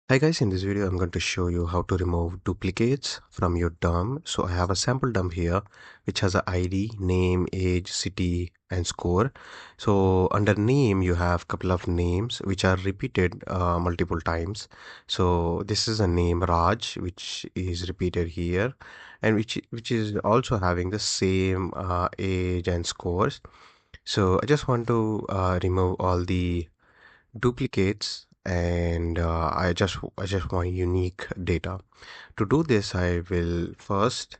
Hi guys, in this video I'm going to show you how to remove duplicates from your DOM. So I have a sample DOM here which has a ID, name, age, city and score. So under name you have couple of names which are repeated multiple times. So this is a name Raj which is repeated here and which is also having the same age and scores. So I just want to remove all the duplicates and I just want unique data. To do this, I will first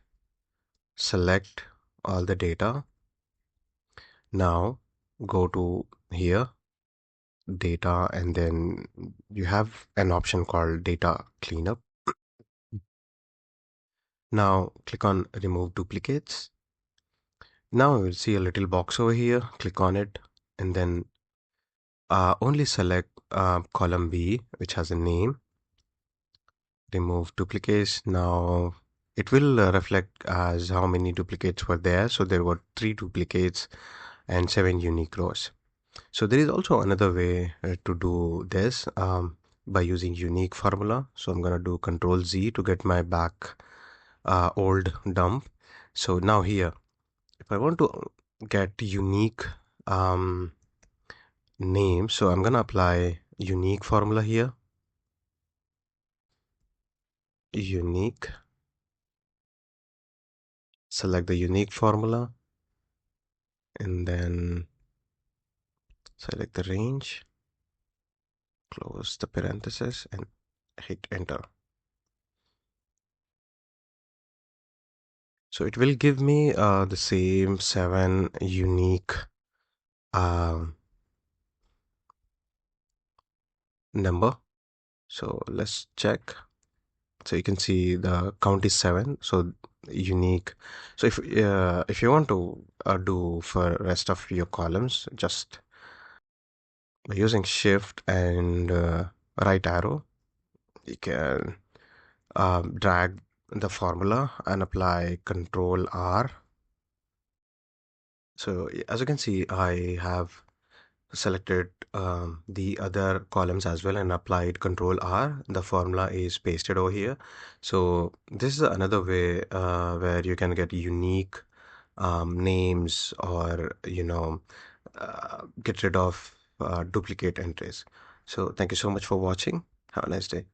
select all the data. Now go to here, data, and then you have an option called data cleanup. Now click on remove duplicates. Now you will see a little box over here. Click on it and then only select column B, which has a name. Remove duplicates. Now it will reflect as how many duplicates were there. So there were 3 duplicates and 7 unique rows. So there is also another way to do this by using unique formula. So I'm going to do Control Z to get my back old dump. So now here, if I want to get unique um, name, so I'm going to apply unique formula here. Unique. Select the unique formula and then select the range, close the parenthesis and hit enter. So it will give me the same 7 unique number. So let's check. So you can see the count is 7. So unique. So if you want to do for rest of your columns, just by using shift and right arrow, you can drag the formula and apply Control R. So as you can see, I have selected the other columns as well and applied Control R. The formula is pasted over here. So this is another way where you can get unique names or get rid of duplicate entries. So thank you so much for watching. Have a nice day.